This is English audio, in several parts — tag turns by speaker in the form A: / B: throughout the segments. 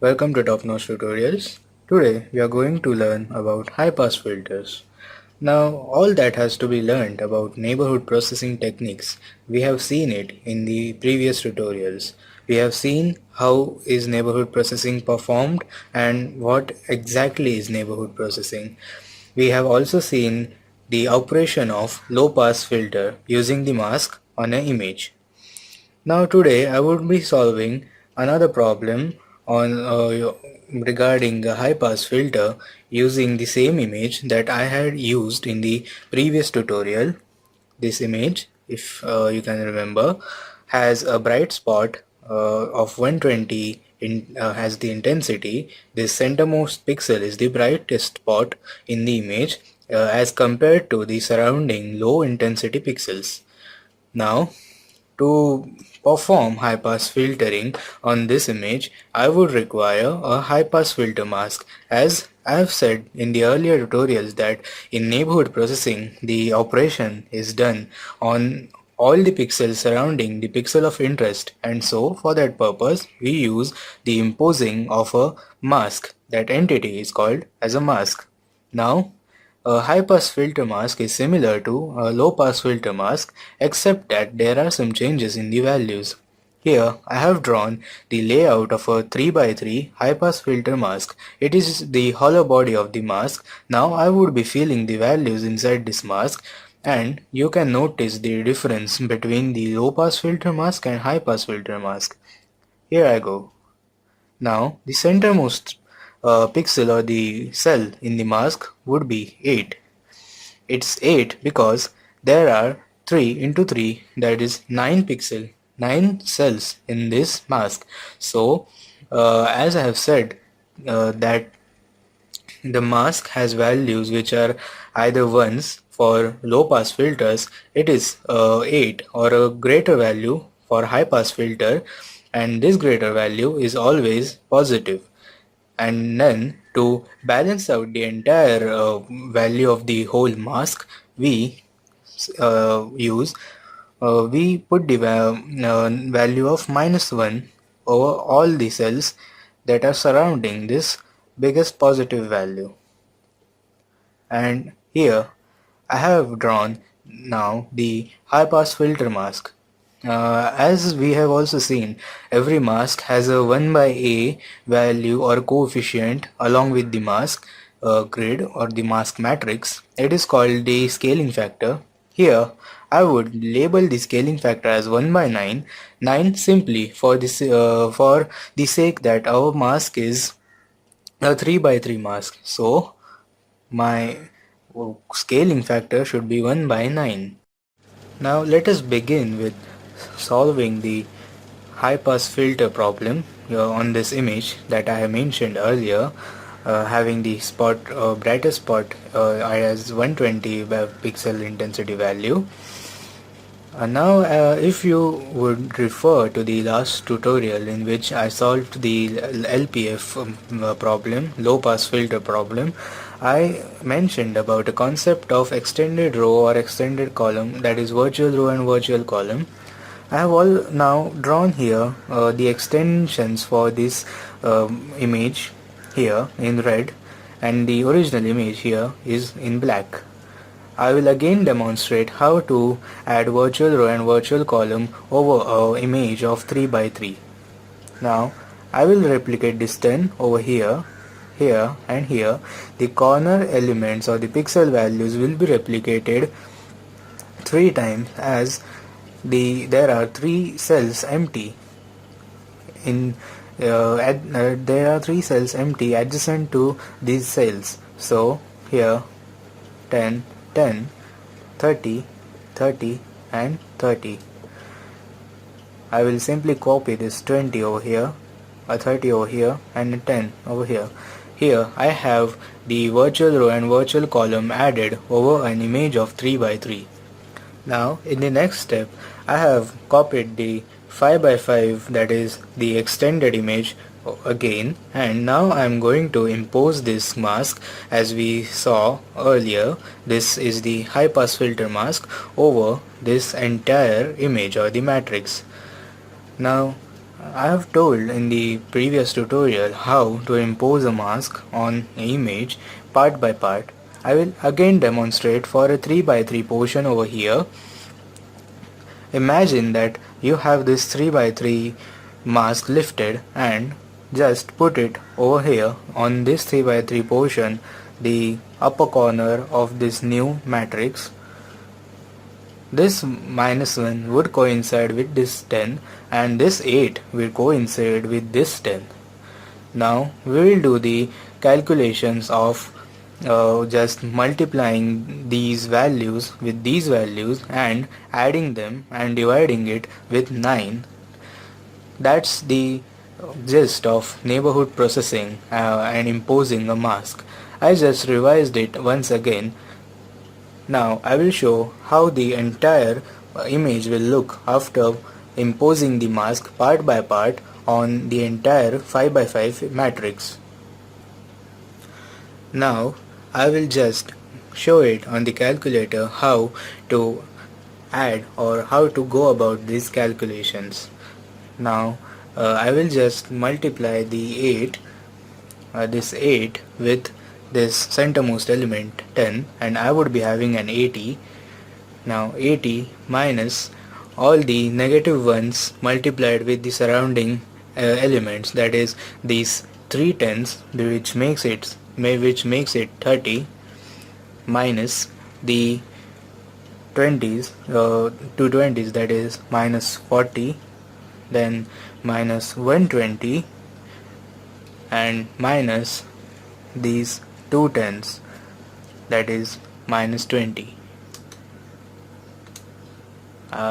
A: Welcome to topNotch tutorials. Today we are going to learn about high-pass filters. Now all that has to be learned about neighborhood processing techniques. We have seen it in the previous tutorials. We have seen how is neighborhood processing performed and what exactly is neighborhood processing. We have also seen the operation of low-pass filter using the mask on an image. Now today I would be solving another problem on regarding a high pass filter using the same image that I had used in the previous tutorial. This image, if you can remember, has a bright spot of 120 has the intensity. This centermost pixel is the brightest spot in the image as compared to the surrounding low intensity pixels. Now to perform high-pass filtering on this image, I would require a high-pass filter mask. As I have said in the earlier tutorials that in neighborhood processing, the operation is done on all the pixels surrounding the pixel of interest, and so for that purpose we use the imposing of a mask. That entity is called as a mask. Now a high-pass filter mask is similar to a low-pass filter mask, except that there are some changes in the values. Here I have drawn the layout of a 3x3 high-pass filter mask. It is the hollow body of the mask. Now I would be filling the values inside this mask, and you can notice the difference between the low-pass filter mask and high-pass filter mask. Here I go. Now the centermost pixel or the cell in the mask would be 8. It's 8 because there are 3 into 3, that is 9 cells in this mask. So as I have said that the mask has values which are either ones for low pass filters, it is 8 or a greater value for high pass filter, and this greater value is always positive. And then to balance out the entire value of the whole mask, we we put the value of -1 over all the cells that are surrounding this biggest positive value. And here I have drawn now the high pass filter mask. As we have also seen, every mask has a 1 by a value or coefficient along with the mask grid or the mask matrix. It is called the scaling factor. Here I would label the scaling factor as 1 by 9, 9 simply for the sake that our mask is a 3 by 3 mask. So my scaling factor should be 1 by 9. Now let us begin with solving the high pass filter problem on this image that I have mentioned earlier, having the spot brightest spot as 120 pixel intensity value. Now if you would refer to the last tutorial in which I solved the LPF problem, low pass filter problem, I mentioned about a concept of extended row or extended column, that is virtual row and virtual column. I have all now drawn here the extensions for this image here in red, and the original image here is in black. I will again demonstrate how to add virtual row and virtual column over an image of 3 by 3. Now I will replicate this 10 over here, here and here. The corner elements or the pixel values will be replicated 3 times, as there are 3 cells empty in there are 3 cells empty adjacent to these cells. So here 10, 10, 30, 30 and 30. I will simply copy this 20 over here, a 30 over here and a 10 over here. Here I have the virtual row and virtual column added over an image of 3 by 3. Now in the next step I have copied the 5 by 5, that is the extended image again, and now I am going to impose this mask. As we saw earlier, this is the high pass filter mask over this entire image or the matrix. Now I have told in the previous tutorial how to impose a mask on an image part by part. I will again demonstrate for a 3 by 3 portion over here. Imagine that you have this 3 by 3 mask lifted and just put it over here on this 3 by 3 portion, the upper corner of this new matrix. This -1 would coincide with this 10 and this 8 will coincide with this 10. Now we will do the calculations of just multiplying these values with these values and adding them and dividing it with 9. That's the gist of neighborhood processing and imposing a mask. I just revised it once again. Now I will show how the entire image will look after imposing the mask part by part on the entire 5 by 5 matrix. Now I will just show it on the calculator how to add or how to go about these calculations. Now I will just multiply the 8, this 8 with this centermost element 10, and I would be having an 80. Now 80 minus all the negative ones multiplied with the surrounding elements, that is these 3 tens, which makes it 30, minus the 20s, 2 20s, that is minus 40, then minus 120, and minus these 2 tens, that is minus 20.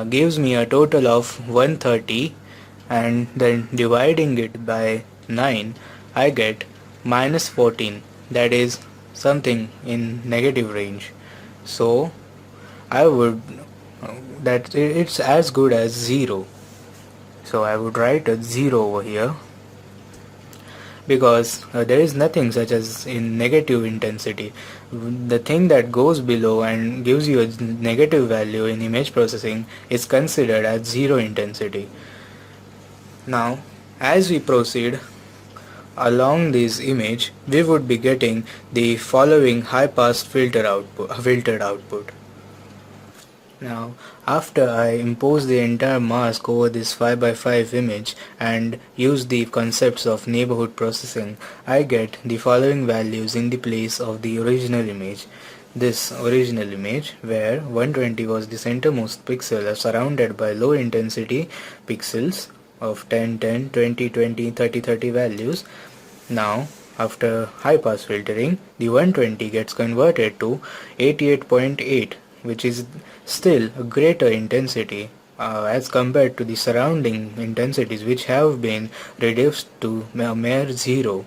A: Gives me a total of 130, and then dividing it by 9 I get minus 14, that is something in negative range. So I would that it's as good as 0. So I would write a 0 over here, because there is nothing such as in negative intensity. The thing that goes below and gives you a negative value in image processing is considered as 0 intensity. Now as we proceed along this image, we would be getting the following high pass filtered output. Now after I impose the entire mask over this 5 by 5 image and use the concepts of neighborhood processing, I get the following values in the place of the original image. This original image, where 120 was the centermost pixel surrounded by low intensity pixels of 10, 10, 20, 20, 30, 30 values. Now after high pass filtering, the 120 gets converted to 88.8, which is still a greater intensity as compared to the surrounding intensities, which have been reduced to a mere 0.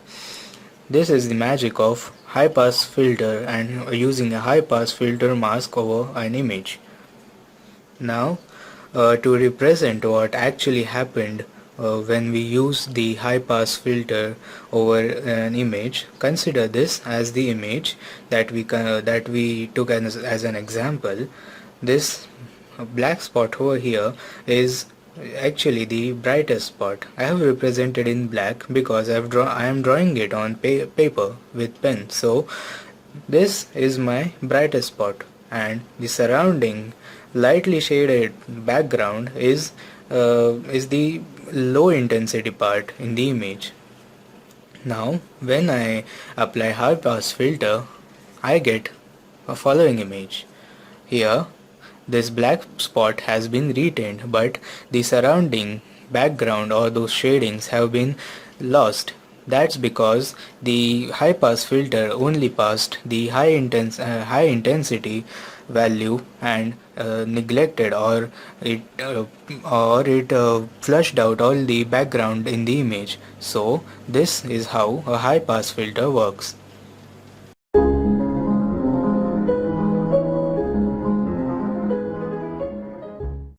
A: This is the magic of high pass filter and using a high pass filter mask over an image. Now to represent what actually happened when we use the high pass filter over an image, consider this as the image that we took as an example. This black spot over here is actually the brightest spot. I have represented in black because I am drawing it on paper with pen. So this is my brightest spot, and the surrounding lightly shaded background is the low intensity part in the image. Now when I apply high pass filter, I get a following image. Here this black spot has been retained, but the surrounding background or those shadings have been lost. That's because the high pass filter only passed the high intensity value and neglected or it flushed out all the background in the image. So this is how a high pass filter works.